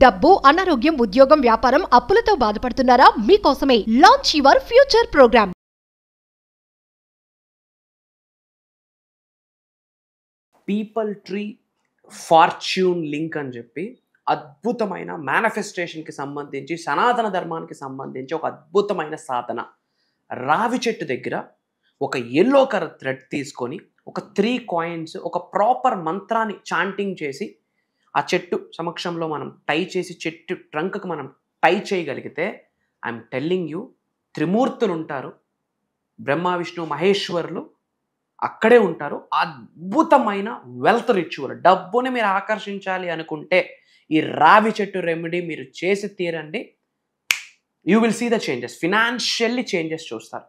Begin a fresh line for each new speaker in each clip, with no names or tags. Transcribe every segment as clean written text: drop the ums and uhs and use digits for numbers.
డబ్బు, అనారోగ్యం, ఉద్యోగం, వ్యాపారం, అప్పులతో బాధపడుతున్నారా? మీకోసమే launch your future programme.
People tree fortune link అని చెప్పి అద్భుతమైన మేనిఫెస్టేషన్కి సంబంధించి సనాతన ధర్మానికి సంబంధించి ఒక అద్భుతమైన సాధన. రావి చెట్టు దగ్గర ఒక ఎల్లో కలర్ థ్రెడ్ తీసుకొని ఒక 3 కాయిన్స్ ఒక ప్రాపర్ మంత్రాన్ని చాంటింగ్ చేసి ఆ చెట్టు సమక్షంలో మనం టై చేసి చెట్టు ట్రంక్కి మనం టై చేయగలిగితే ఐఎమ్ టెల్లింగ్ యూ, త్రిమూర్తులు ఉంటారు, బ్రహ్మ విష్ణు మహేశ్వరులు అక్కడే ఉంటారు. అద్భుతమైన వెల్త్ రిచువల్. డబ్బుని మీరు ఆకర్షించాలి అనుకుంటే ఈ రావి చెట్టు రెమెడీ మీరు చేసి తీరండి. You will see the changes, financially changes చూస్తారు.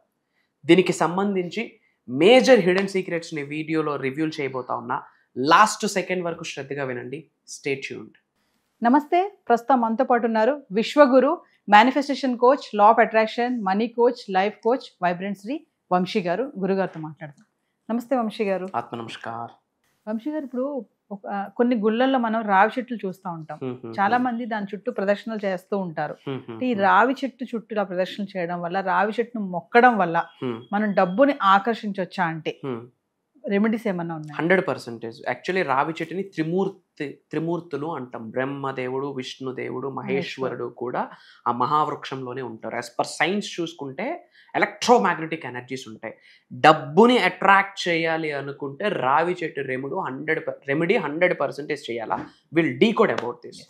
దీనికి సంబంధించి మేజర్ హిడెన్ సీక్రెట్స్ని వీడియోలో రివ్యూలు చేయబోతా ఉన్నా. లాస్ట్ సెకండ్ వరకు శ్రద్ధగా వినండి. Stay tuned.
నమస్తే, ప్రస్తుతం మనతో పాటు ఉన్నారు విశ్వగురు, manifestation coach, law of attraction, money coach, life coach, vibrant Shri Vamshi garu. గురుగారితో మాట్లాడతాం. నమస్తే వంశీ గారు.
ఆత్మ నమస్కార్.
వంశీ గారు, ఇప్పుడు కొన్ని గుళ్ళల్లో మనం రావి చెట్లు చూస్తూ ఉంటాం. చాలా మంది దాని చుట్టూ ప్రదర్శనలు చేస్తూ ఉంటారు. ఈ రావి చెట్టు చుట్టూ ఆ ప్రదర్శనలు చేయడం వల్ల, రావి చెట్టును మొక్కడం వల్ల మనం డబ్బుని ఆకర్షించవచ్చా? అంటే రెమెడీస్ ఏమన్నా ఉన్నాయి?
100%. యాక్చువల్లీ రావి చెట్టుని త్రిమూర్తులు అంటాం. బ్రహ్మదేవుడు, విష్ణుదేవుడు, మహేశ్వరుడు కూడా ఆ మహావృక్షంలోనే ఉంటారు. యాజ్ పర్ సైన్స్ చూసుకుంటే ఎలక్ట్రోమాగ్నెటిక్ ఎనర్జీస్ ఉంటాయి. డబ్బుని అట్రాక్ట్ చేయాలి అనుకుంటే రావి చెట్టు రెమెడీ 100% చేయాలా. Will decode about this.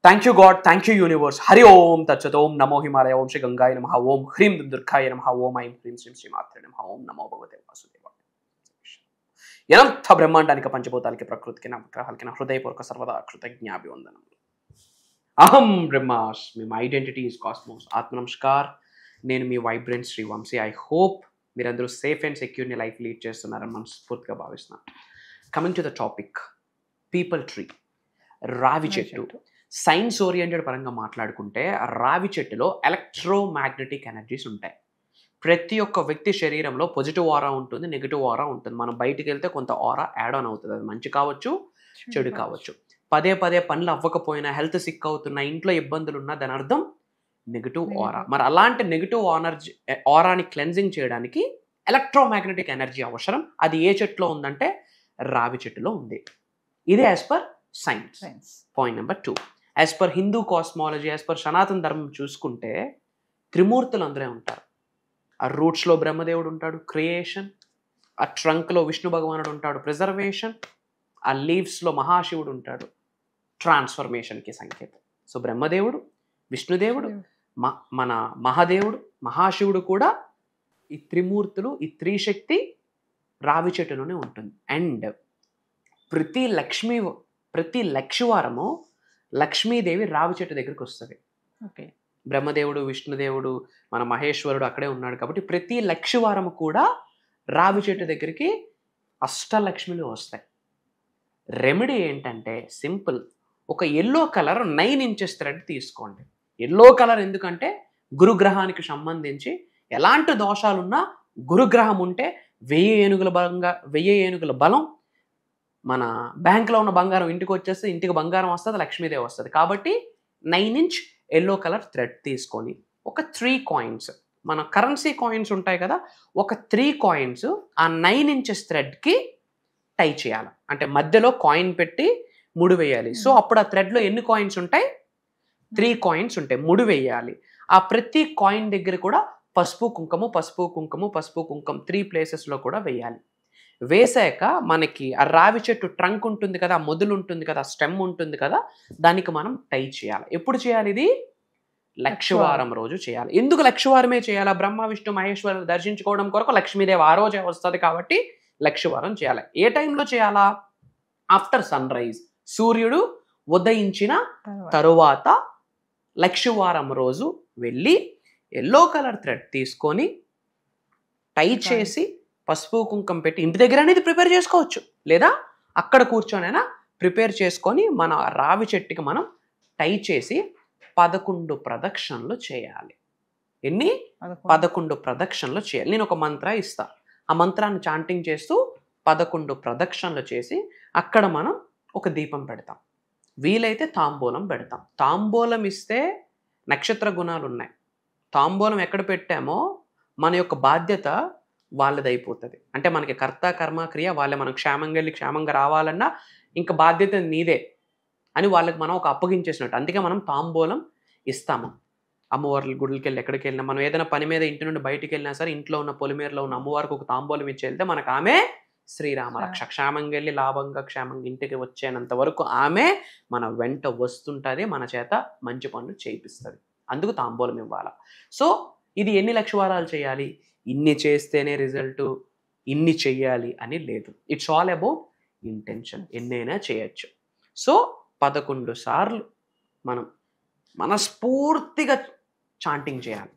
Thank you God, thank you universe. Hari Om Tat Sat. Om నమో హిమాలయ. ఓం శ్రీ గంగాయ నమః. ఓం హ్రీం దుర్గాయ నమః. ఓం ఐం హ్రీం శ్రీం శ్రీమాత్రే నమః. ఓం నమో భగవతే వాసుదేవాయ. ఎనంత బ్రహ్మాండానికి, పంచభూతాలకి, ప్రకృతికి, నవగ్రహాలకి నా హృదయపూర్వక సర్వదా కృతజ్ఞాభివందనం. అహం బ్రహ్మాస్మి. My identity is cosmos. ఆత్మ నమస్కార్. నేను మీ vibrant Shri Vamshi. I hope మీరందరూ సేఫ్ అండ్ సెక్యూర్ని లైఫ్ లీడ్ చేస్తున్నారని మనస్ఫూర్తిగా భావిస్తున్నాను. Coming to the topic, people tree, రావి చెట్టు. సైన్స్ ఓరియంటెడ్ పరంగా మాట్లాడుకుంటే రావి చెట్టులో ఎలక్ట్రోమాగ్నెటిక్ ఎనర్జీస్ ఉంటాయి. ప్రతి ఒక్క వ్యక్తి శరీరంలో పాజిటివ్ ఆరా ఉంటుంది, నెగిటివ్ ఆరా ఉంటుంది. మనం బయటికి వెళ్తే కొంత ఆరా యాడ్ ఆన్ అవుతుంది. అది మంచి కావచ్చు, చెడు కావచ్చు. పదే పనులు అవ్వకపోయినా, హెల్త్ సిక్ అవుతున్నా, ఇంట్లో ఇబ్బందులు ఉన్నా, దాని అర్థం నెగిటివ్ ఆరా. మరి అలాంటి నెగిటివ్ ఆరాని క్లెన్జింగ్ చేయడానికి ఎలక్ట్రోమాగ్నెటిక్ ఎనర్జీ అవసరం. అది ఏ చెట్టులో ఉందంటే రావి చెట్టులో ఉంది. ఇది as per science. Point number 2, as per Hindu cosmology, as per సనాతన ధర్మం చూసుకుంటే త్రిమూర్తులు అందరే ఉంటారు. ఆ రూట్స్లో బ్రహ్మదేవుడు ఉంటాడు, క్రియేషన్. ఆ ట్రంక్లో విష్ణు భగవానుడు ఉంటాడు, ప్రిజర్వేషన్. ఆ లీవ్స్లో మహాశివుడు ఉంటాడు, ట్రాన్స్ఫర్మేషన్కి సంకేతం. సో బ్రహ్మదేవుడు, విష్ణుదేవుడు, మన మహాదేవుడు, మహాశివుడు కూడా ఈ త్రిమూర్తులు, ఈ త్రిశక్తి రావి చెట్టులోనే ఉంటుంది. అండ్ ప్రతి లక్షవారము లక్ష్మీదేవి రావి చెట్టు దగ్గరికి వస్తుంది.
ఓకే.
బ్రహ్మదేవుడు, విష్ణుదేవుడు, మన మహేశ్వరుడు అక్కడే ఉన్నాడు కాబట్టి ప్రతి లక్షవారము కూడా రావి చెట్టు దగ్గరికి అష్టలక్ష్మిలు వస్తాయి. రెమెడీ ఏంటంటే సింపుల్. ఒక ఎల్లో కలర్ 9 ఇంచెస్ థ్రెడ్ తీసుకోండి. ఎల్లో కలర్ ఎందుకంటే గురుగ్రహానికి సంబంధించి ఎలాంటి దోషాలున్నా, గురుగ్రహం ఉంటే 1000 ఏనుగుల బలం. మన బ్యాంకులో ఉన్న బంగారం ఇంటికి వచ్చేస్తే ఇంటికి బంగారం వస్తుంది, లక్ష్మీదేవి వస్తుంది. కాబట్టి 9 ఇంచ్ ఎల్లో కలర్ థ్రెడ్ తీసుకొని ఒక 3 కాయిన్స్, మన కరెన్సీ కాయిన్స్ ఉంటాయి కదా, ఒక 3 కాయిన్స్ ఆ 9 ఇంచెస్ థ్రెడ్కి టై చేయాలి. అంటే మధ్యలో కాయిన్ పెట్టి ముడి వేయాలి. సో అప్పుడు ఆ థ్రెడ్లో ఎన్ని కాయిన్స్ ఉంటాయి? 3 కాయిన్స్ ఉంటాయి. ముడి వేయాలి. ఆ ప్రతి కాయిన్ దగ్గర కూడా పసుపు కుంకుమ 3 ప్లేసెస్లో కూడా వేయాలి. వేసాక మనకి ఆ రావి చెట్టు ట్రంక్ ఉంటుంది కదా, మొదలు ఉంటుంది కదా, స్టెమ్ ఉంటుంది కదా, దానికి మనం టై చేయాలి. ఎప్పుడు చేయాలి? ఇది లక్షవారం రోజు చేయాలి. ఎందుకు లక్షవారమే చేయాలా? బ్రహ్మ విష్ణు మహేశ్వరులు దర్శించుకోవడం కొరకు లక్ష్మీదేవి ఆ రోజే వస్తుంది కాబట్టి లక్షవారం చేయాలి. ఏ టైంలో చేయాలా? ఆఫ్టర్ సన్ రైజ్, సూర్యుడు ఉదయించిన తరువాత లక్షవారం రోజు వెళ్ళి ఎల్లో కలర్ థ్రెడ్ తీసుకొని టై చేసి పసుపు కుంకం పెట్టి ఇంటి దగ్గర అనేది ప్రిపేర్ చేసుకోవచ్చు, లేదా అక్కడ కూర్చొనైనా ప్రిపేర్ చేసుకొని మన రావి చెట్టుకి మనం టై చేసి 11 ప్రదక్షిణలు చేయాలి. ఎన్ని? 11 ప్రదక్షిణలు చేయాలి. నేను ఒక మంత్ర ఇస్తా, ఆ మంత్రాన్ని చాంటింగ్ చేస్తూ 11 ప్రదక్షిణలు చేసి అక్కడ మనం ఒక దీపం పెడతాం. వీలైతే తాంబూలం పెడతాం. తాంబూలం ఇస్తే నక్షత్ర గుణాలు ఉన్నాయి. తాంబూలం ఎక్కడ పెట్టామో మన యొక్క బాధ్యత వాళ్ళది అయిపోతుంది. అంటే మనకి కర్త కర్మ క్రియ వాళ్ళే. మనం క్షేమంగా వెళ్ళి క్షేమంగా రావాలన్నా ఇంకా బాధ్యత నీదే అని వాళ్ళకి మనం ఒక అప్పగించేసినట్టు. అందుకే మనం తాంబూలం ఇస్తాము. అమ్మవారి గుడికి వెళ్ళి ఎక్కడికి వెళ్ళినా, మనం ఏదైనా పని మీద ఇంటి నుండి బయటికి వెళ్ళినా సరే, ఇంట్లో ఉన్న పొలిమేరలో ఉన్న అమ్మవారికి ఒక తాంబూలం ఇచ్చి వెళ్తే మనకు ఆమె శ్రీరామ రక్ష. క్షేమంగా వెళ్ళి లాభంగా క్షేమంగా ఇంటికి వచ్చేనంత వరకు ఆమె మన వెంట వస్తుంటుంది, మన చేత మంచి పనులు చేయిస్తుంది. అందుకు తాంబూలం ఇవ్వాలి. సో ఇది ఎన్ని లక్షవారాలు చేయాలి, ఇన్ని చేస్తేనే రిజల్ట్, ఇన్ని చెయ్యాలి అని లేదు. It's all about intention. ఎన్నైనా చేయొచ్చు. సో 11 సార్లు మనం మనస్ఫూర్తిగా చాంటింగ్ చేయాలి.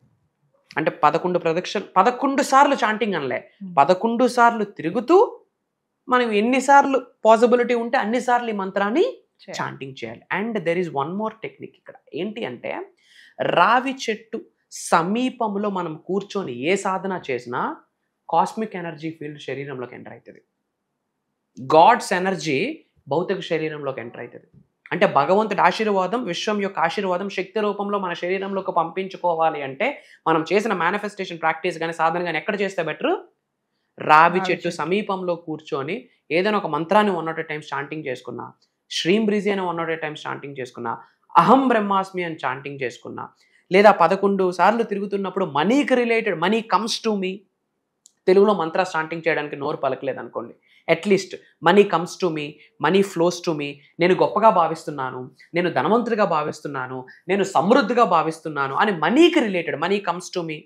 అంటే 11 ప్రదక్షిణలు, 11 సార్లు చాంటింగ్ అనలే, 11 సార్లు తిరుగుతూ మనం ఎన్నిసార్లు పాసిబిలిటీ ఉంటే అన్నిసార్లు ఈ మంత్రాన్ని చాంటింగ్ చేయాలి. And there is one more technique ఇక్కడ. ఏంటి అంటే, రావి చెట్టు సమీపంలో మనం కూర్చొని ఏ సాధన చేసినా కాస్మిక్ ఎనర్జీ ఫీల్డ్ శరీరంలోకి ఎంటర్ అవుతుంది. గాడ్స్ ఎనర్జీ భౌతిక శరీరంలోకి ఎంటర్ అవుతుంది. అంటే భగవంతుడి ఆశీర్వాదం, విశ్వం యొక్క ఆశీర్వాదం శక్తి రూపంలో మన శరీరంలోకి పంపించుకోవాలి అంటే మనం చేసిన మేనిఫెస్టేషన్ ప్రాక్టీస్ కానీ సాధన కానీ ఎక్కడ చేస్తే బెటర్? రావి చెట్టు సమీపంలో కూర్చొని ఏదైనా ఒక మంత్రాన్ని 108 టైమ్స్ చాంటింగ్ చేసుకున్నా, శ్రీం బ్రిజి అని 108 టైమ్స్ చాంటింగ్ చేసుకున్నా, అహం బ్రహ్మాస్మి అని చాంటింగ్ చేసుకున్నా, లేదా 11 సార్లు తిరుగుతున్నప్పుడు మనీకి related money comes to me, తెలుగులో మంత్ర చాంటింగ్ చేయడానికి నోరు పలకలేదు అనుకోండి, at least money comes to me, money flows to me, నేను గొప్పగా భావిస్తున్నాను, నేను ధనవంతుడిగా భావిస్తున్నాను, నేను సమృద్ధిగా భావిస్తున్నాను అని మనీకి related money comes to me,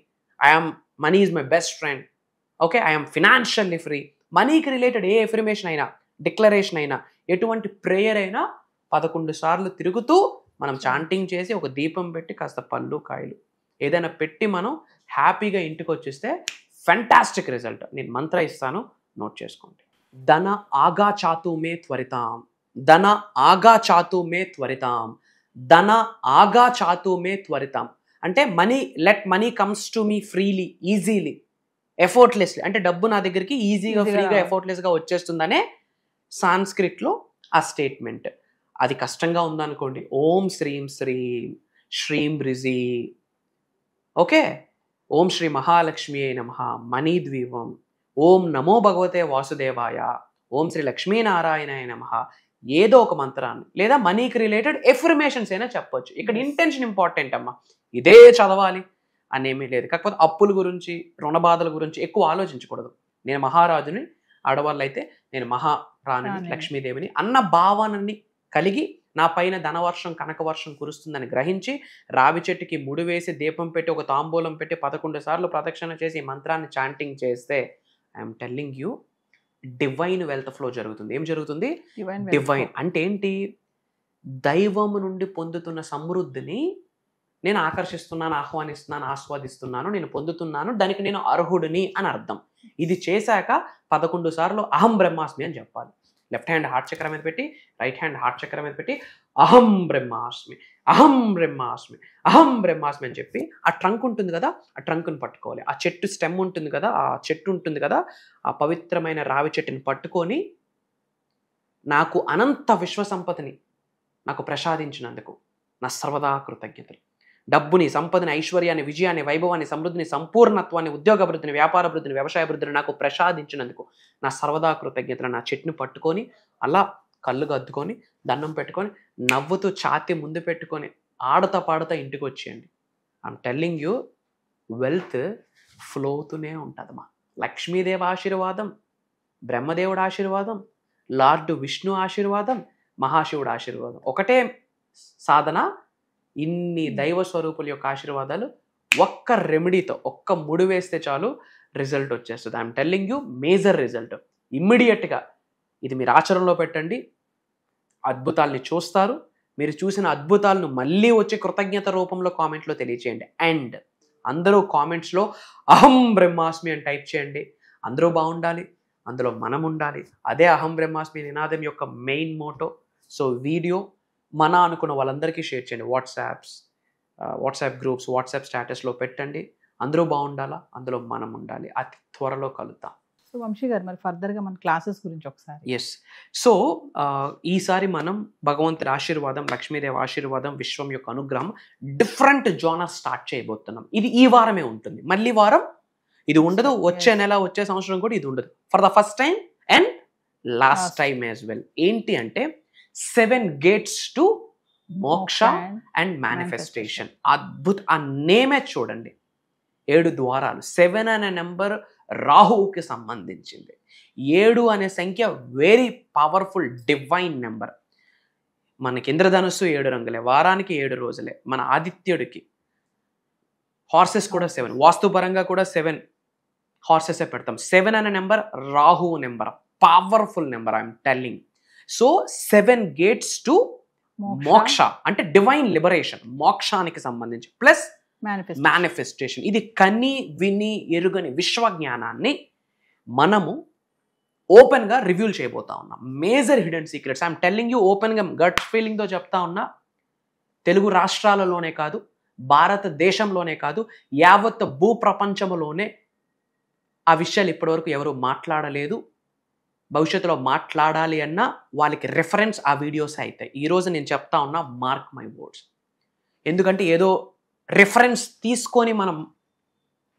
money is my best friend, okay, I'm financially free, మనీకి రిలేటెడ్ ఏ ఎఫర్మేషన్ అయినా, డిక్లరేషన్ అయినా, ఎటువంటి ప్రేయర్ అయినా 11 సార్లు తిరుగుతూ మనం చాంటింగ్ చేసి ఒక దీపం పెట్టి కాస్త పళ్ళు కాయలు ఏదైనా పెట్టి మనం హ్యాపీగా ఇంటికి వచ్చేస్తే ఫెంటాస్టిక్ రిజల్ట్. నేను మంత్ర ఇస్తాను, నోట్ చేసుకోండి. ధన ఆగా చాతు మే త్వరితాం, ధన ఆగా చాతు మే త్వరితాం, ధన ఆగా చాతు మే త్వరితాం. అంటే let money comes to me freely, easily, effortlessly. అంటే డబ్బు నా దగ్గరికి ఈజీగా, ఫ్రీగా, ఎఫర్ట్లెస్గా వచ్చేస్తుందనే సాంస్క్రిట్లో ఆ స్టేట్మెంట్. అది కష్టంగా ఉందనుకోండి, ఓం శ్రీం శ్రీం శ్రీం బ్రిజి, ఓకే, ఓం శ్రీ మహాలక్ష్మి అయి నమః మణిద్వీపం, ఓం నమో భగవతే వాసుదేవాయ, ఓం శ్రీ లక్ష్మీనారాయణాయ నమః, ఏదో ఒక మంత్రాన్ని లేదా మనీకి రిలేటెడ్ ఎఫర్మేషన్స్ అయినా చెప్పొచ్చు. ఇక్కడ ఇంటెన్షన్ ఇంపార్టెంట్ అమ్మా, ఇదే చదవాలి అనేమీ లేదు. కాకపోతే అప్పుల గురించి, రుణ బాధల గురించి ఎక్కువ ఆలోచించకూడదు. నేను మహారాజుని, ఆడవాళ్ళు అయితే నేను మహారాణిని, లక్ష్మీదేవిని అన్న భావనని కలిగి నా పైన ధనవర్షం, కనకవర్షం కురుస్తుందని గ్రహించి రావి చెట్టుకి ముడి వేసి దీపం పెట్టి ఒక తాంబూలం పెట్టి 11 సార్లు ప్రదక్షిణ చేసి ఈ మంత్రాన్ని చాంటింగ్ చేస్తే I'm telling you divine wealth flow జరుగుతుంది. ఏం జరుగుతుంది? డివైన్ అంటే ఏంటి? దైవము నుండి పొందుతున్న సమృద్ధిని నేను ఆకర్షిస్తున్నాను, ఆహ్వానిస్తున్నాను, ఆస్వాదిస్తున్నాను, నేను పొందుతున్నాను, దానికి నేను అర్హుడిని అని అర్థం. ఇది చేశాక 11 సార్లు అహం బ్రహ్మాస్మి అని చెప్పాలి. లెఫ్ట్ హ్యాండ్ హార్ట్ చక్రం మీద పెట్టి, రైట్ హ్యాండ్ హార్ట్ చక్రం మీద పెట్టి అహం బ్రహ్మాస్మి, అహం బ్రహ్మాస్మి, అహం బ్రహ్మాస్మి అని చెప్పి ఆ ట్రంక్ ఉంటుంది కదా, ఆ ట్రంక్ను పట్టుకోవాలి. ఆ చెట్టు స్టెమ్ ఉంటుంది కదా, ఆ చెట్టు ఉంటుంది కదా, ఆ పవిత్రమైన రావి చెట్టుని పట్టుకొని నాకు అనంత విశ్వసంపదని నాకు ప్రసాదించినందుకు నా సర్వదా కృతజ్ఞతలు. డబ్బుని, సంపదని, ఐశ్వర్యాన్ని, విజయాన్ని, వైభవాన్ని, సమృద్ధిని, సంపూర్ణత్వాన్ని, ఉద్యోగాభివృద్ధిని, వ్యాపారాభివృద్ధిని, వ్యవసాయాభివృద్ధిని నాకు ప్రసాదించినందుకు నా సర్వదా కృతజ్ఞతలు. నా చెట్టుని పట్టుకొని అలా కళ్ళుగా అద్దుకొని దండం పెట్టుకొని నవ్వుతూ ఛాతీ ముందు పెట్టుకొని ఆడతా పాడుతా ఇంటికి వచ్చేయండి. I'm telling you wealth flow అవుతూనే ఉంటుందమ్మా. లక్ష్మీదేవి ఆశీర్వాదం, బ్రహ్మదేవుడు ఆశీర్వాదం, లార్డ్ విష్ణు ఆశీర్వాదం, మహాశివుడు ఆశీర్వాదం. ఒకటే సాధన, ఇన్ని దైవ స్వరూపుల యొక్క ఆశీర్వాదాలు ఒక్క రెమెడీతో, ఒక్క ముడి వేస్తే చాలు రిజల్ట్ వచ్చేస్తుంది. I'm telling you major result. ఇమ్మీడియట్గా ఇది మీరు ఆచరణలో పెట్టండి, అద్భుతాల్ని చూస్తారు. మీరు చూసిన అద్భుతాలను మళ్ళీ వచ్చే కృతజ్ఞత రూపంలో కామెంట్లో తెలియచేయండి. అండ్ అందరూ కామెంట్స్లో అహం బ్రహ్మాస్మి అని టైప్ చేయండి. అందరూ బాగుండాలి, అందులో మనం ఉండాలి. అదే అహం బ్రహ్మాస్మి నినాదం యొక్క మెయిన్ మోటో. సో వీడియో మన అనుకున్న వాళ్ళందరికీ షేర్ చేయండి. వాట్సాప్ గ్రూప్స్, వాట్సాప్ స్టేటస్లో పెట్టండి. అందరూ బాగుండాలా, అందులో మనం ఉండాలి. అతి త్వరలో కలుద్దాం.
సో వంశీ గారు మరి ఫర్దర్గా మన క్లాసెస్ గురించి ఒకసారి.
ఎస్. సో ఈసారి మనం భగవంతుడి ఆశీర్వాదం, లక్ష్మీదేవి ఆశీర్వాదం, విశ్వం యొక్క అనుగ్రహం డిఫరెంట్ జోనర్ స్టార్ట్ చేయబోతున్నాం. ఇది ఈ వారమే ఉంటుంది, మళ్ళీ వారం ఇది ఉండదు, వచ్చే నెల వచ్చే సంవత్సరం కూడా ఇది ఉండదు. For the first time and last time as well. ఏంటి అంటే 7 gates టు మోక్ష అండ్ మేనిఫెస్టేషన్. అద్భుత, ఆ నేమే చూడండి, 7 ద్వారాలు. 7 అనే నెంబర్ రాహువుకి సంబంధించింది. 7 అనే సంఖ్య వెరీ పవర్ఫుల్ డివైన్ నెంబర్. మనకి ఇంద్రధనుస్సు 7 రంగులే, వారానికి 7 రోజులే. మన ఆదిత్యుడికి హార్సెస్ కూడా 7, వాస్తుపరంగా కూడా 7 హార్సెసే పెడతాం. 7 అనే నెంబర్ రాహువు number, powerful number, I'm telling. So 7 gates to మోక్ష అంటే డివైన్ లిబరేషన్, మోక్షానికి సంబంధించి, ప్లస్ మేనిఫెస్టేషన్. ఇది కని విని ఎరుగని విశ్వ జ్ఞానాన్ని మనము ఓపెన్ గా రివ్యూల్ చేయబోతా ఉన్నాం. Major hidden secrets I'm telling you open గా, గట్ ఫీలింగ్ తో చెప్తా ఉన్నా. తెలుగు రాష్ట్రాలలోనే కాదు, భారతదేశంలోనే కాదు, యావత్ భూప్రపంచంలోనే ఆ విషయాలు ఇప్పటివరకు ఎవరు మాట్లాడలేదు. భవిష్యత్తులో మాట్లాడాలి అన్నా వాళ్ళకి రెఫరెన్స్ ఆ వీడియోస్ అవుతాయి. ఈరోజు నేను చెప్తా ఉన్నా, మార్క్ మై వర్డ్స్. ఎందుకంటే ఏదో రెఫరెన్స్ తీసుకొని మనం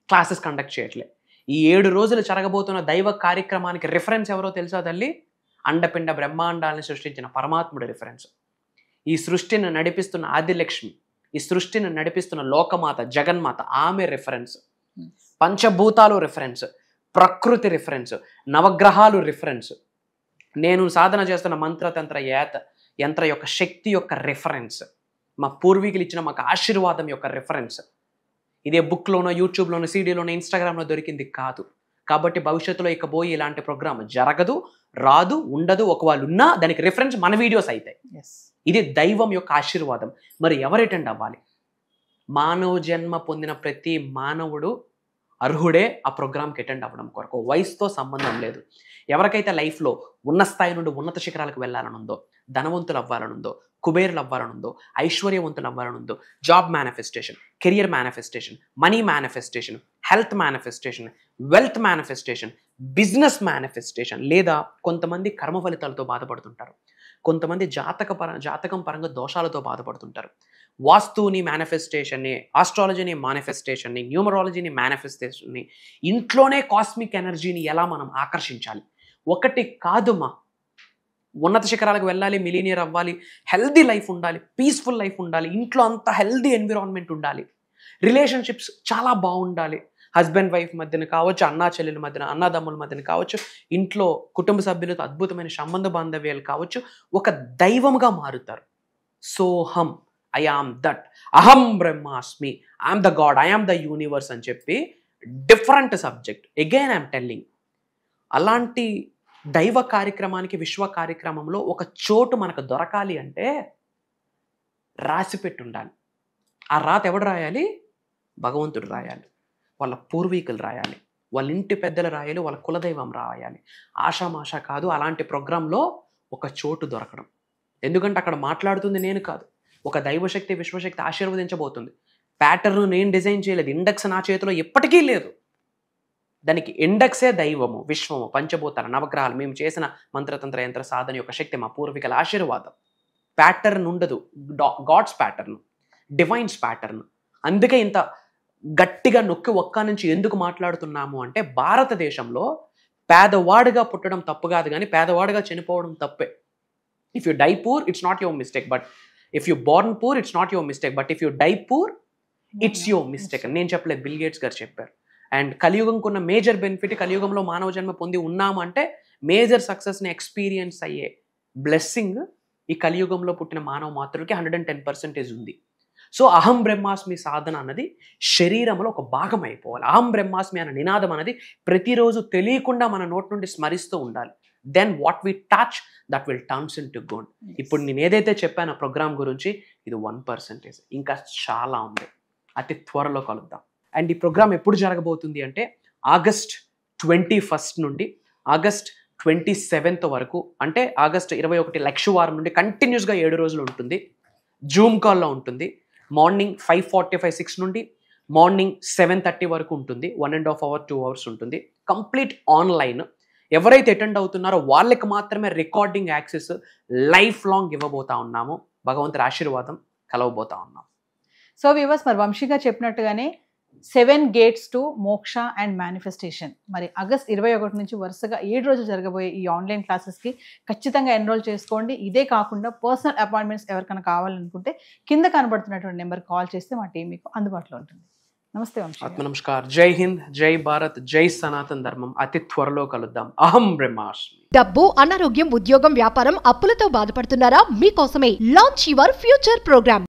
క్లాసెస్ కండక్ట్ చేయట్లే. ఈ 7 రోజులు జరగబోతున్న దైవ కార్యక్రమానికి రెఫరెన్స్ ఎవరో తెలుసా తల్లి? అండపిండ బ్రహ్మాండాలను సృష్టించిన పరమాత్ముడి రెఫరెన్స్. ఈ సృష్టిని నడిపిస్తున్న ఆదిలక్ష్మి, ఈ సృష్టిని నడిపిస్తున్న లోకమాత జగన్మాత, ఆమె రెఫరెన్స్. పంచభూతాలు రెఫరెన్స్, ప్రకృతి రెఫరెన్స్, నవగ్రహాలు రెఫరెన్స్, నేను సాధన చేస్తున్న మంత్రతంత్ర యంత్ర యొక్క శక్తి యొక్క రెఫరెన్స్, మా పూర్వీకులు ఇచ్చిన మాకు ఆశీర్వాదం యొక్క రెఫరెన్స్. ఇదే బుక్లోనో, యూట్యూబ్లోనో, సీడీలోనో, ఇన్స్టాగ్రామ్లో దొరికింది కాదు. కాబట్టి భవిష్యత్తులో ఇక పోయి ఇలాంటి ప్రోగ్రామ్ జరగదు, రాదు, ఉండదు. ఒకవేళ ఉన్నా దానికి రెఫరెన్స్ మన వీడియోస్ అవుతాయి. ఇది దైవం యొక్క ఆశీర్వాదం. మరి ఎవరు అటెండ్ అవ్వాలి? మానవ జన్మ పొందిన ప్రతి మానవుడు అర్హుడే ఆ ప్రోగ్రామ్కి అటెండ్ అవ్వడం కొరకు. వయసుతో సంబంధం లేదు. ఎవరికైతే లైఫ్లో ఉన్న స్థాయి నుండి ఉన్నత శిఖరాలకు వెళ్ళాలనుందో, ధనవంతులు అవ్వాలనుందో, కుబేరులు అవ్వాలనుందో, ఐశ్వర్యవంతులు అవ్వాలనుందో, job manifestation, career manifestation, money manifestation, health manifestation, wealth manifestation, business manifestation, లేదా కొంతమంది కర్మ ఫలితాలతో బాధపడుతుంటారు, కొంతమంది జాతకం పరంగా దోషాలతో బాధపడుతుంటారు. వాస్తుని మేనిఫెస్టేషన్ని, ఆస్ట్రాలజీని మేనిఫెస్టేషన్ని, న్యూమరాలజీని మేనిఫెస్టేషన్ని, ఇంట్లోనే కాస్మిక్ ఎనర్జీని ఎలా మనం ఆకర్షించాలి. ఒకటి కాదుమా, ఉన్నత శిఖరాలకు వెళ్ళాలి, మిలీనియర్ అవ్వాలి, హెల్దీ లైఫ్ ఉండాలి, పీస్ఫుల్ లైఫ్ ఉండాలి, ఇంట్లో అంతా హెల్దీ ఎన్విరాన్మెంట్ ఉండాలి, రిలేషన్షిప్స్ చాలా బాగుండాలి, హస్బెండ్ వైఫ్ మధ్యన కావచ్చు, అన్నా చెల్లెల మధ్యన, అన్నదమ్ముల మధ్యన కావచ్చు, ఇంట్లో కుటుంబ సభ్యులతో అద్భుతమైన సంబంధ బాంధవ్యాలు కావచ్చు, ఒక దైవంగా మారుతారు. సోహం, ఐ ఆమ్ దట్, అహం బ్రహ్మాస్మి, I'm the God, I'm the universe అని చెప్పి different subject. Again I'm telling, అలాంటి దైవ కార్యక్రమానికి, విశ్వ కార్యక్రమంలో ఒక చోటు మనకు దొరకాలి అంటే రాసి పెట్టి ఉండాలి. ఆ రాత ఎవడు రాయాలి? భగవంతుడు రాయాలి, వాళ్ళ పూర్వీకులు రాయాలి, వాళ్ళ ఇంటి పెద్దలు రాయాలి, వాళ్ళ కులదైవం రాయాలి. ఆషామాషా కాదు అలాంటి ప్రోగ్రాంలో ఒక చోటు దొరకడం. ఎందుకంటే అక్కడ మాట్లాడుతుంది నేను కాదు, ఒక దైవశక్తి, విశ్వశక్తి ఆశీర్వదించబోతుంది. ప్యాటర్న్ నేను డిజైన్ చేయలేదు, ఇండెక్స్ నా చేతిలో ఎప్పటికీ లేదు. దానికి ఇండెక్సే దైవము, విశ్వము, పంచభూతాలు, నవగ్రహాలు, మేము చేసిన మంత్రతంత్ర యంత్ర సాధన యొక్క శక్తి, మా పూర్వీకుల ఆశీర్వాదం. ప్యాటర్న్ ఉండదు, గాడ్స్ ప్యాటర్న్, డివైన్స్ ప్యాటర్న్. అందుకే ఇంత గట్టిగా నొక్కి ఒక్క నుంచి ఎందుకు మాట్లాడుతున్నాము అంటే, భారతదేశంలో పేదవాడిగా పుట్టడం తప్పు కాదు, కానీ పేదవాడిగా చనిపోవడం తప్పే. If you die poor it's not your mistake, but if you born poor it's not your mistake, but if you die poor it's your mistake. నేను చెప్పలేదు, బిల్ గేట్స్ గారు చెప్పారు. అండ్ కలియుగంకున్న మేజర్ బెనిఫిట్, కలియుగంలో మానవ జన్మ పొంది ఉన్నాము అంటే మేజర్ సక్సెస్ని ఎక్స్పీరియన్స్ అయ్యే బ్లెస్సింగ్ ఈ కలియుగంలో పుట్టిన మానవ మాతృకి 110% ఉంది. సో అహం బ్రహ్మాస్మి సాధన అన్నది శరీరంలో ఒక భాగం అయిపోవాలి. అహం బ్రహ్మాస్మి అనే నినాదం అనేది ప్రతిరోజు తెలియకుండా మన నోటి నుండి స్మరిస్తూ ఉండాలి. Then what we touch that will turns into gold. ఇప్పుడు నేను ఏదైతే చెప్పానో ప్రోగ్రామ్ గురించి, ఇది 1%. ఇంకా చాలా ఉంది, అతి త్వరలో కలుద్దాం. అండ్ ఈ ప్రోగ్రామ్ ఎప్పుడు జరగబోతుంది అంటే ఆగస్ట్ 21 నుండి ఆగస్ట్ 27 వరకు, అంటే ఆగస్ట్ 21 లక్షవారం నుండి కంటిన్యూస్గా 7 రోజులు ఉంటుంది. జూమ్ కాల్లో ఉంటుంది. మార్నింగ్ 5:45, 6 నుండి మార్నింగ్ 7:30 వరకు ఉంటుంది. 1.5 hour 2 hours ఉంటుంది. Complete online. ఎవరైతే అటెండ్ అవుతున్నారో వాళ్ళకి మాత్రమే రికార్డింగ్ యాక్సెస్ లైఫ్ లాంగ్ ఇవ్వబోతా ఉన్నాము. భగవంతుడి ఆశీర్వాదం కలవబోతా ఉన్నాం.
సో వ్యూవర్స్, మరి వంశీ గారు చెప్పినట్టుగానే 7 gates to మోక్ష అండ్ మేనిఫెస్టేషన్, మరి ఆగస్ట్ 21 నుంచి వరుసగా 7 రోజులు జరగబోయే ఈ ఆన్లైన్ క్లాసెస్కి ఖచ్చితంగా ఎన్రోల్ చేసుకోండి. ఇదే కాకుండా పర్సనల్ అపాయింట్మెంట్స్ ఎవరికైనా కావాలనుకుంటే కింద కనబడుతున్నటువంటి నెంబర్ కాల్ చేస్తే మా టీం మీకు అందుబాటులో ఉంటుంది. నమస్తే వంశీ.
ఆత్మ నమస్కార్. జై హింద్, జై భారత్, జై సనాతన ధర్మం. అతి త్వరలో కలుద్దాం. అహం బ్రహ్మాస్మి.
డబ్బు, అనారోగ్యం, ఉద్యోగం, వ్యాపారం, అప్పులతో బాధపడుతున్నారా? మీకోసమే లాంచ్ యువర్ ఫ్యూచర్ ప్రోగ్రామ్.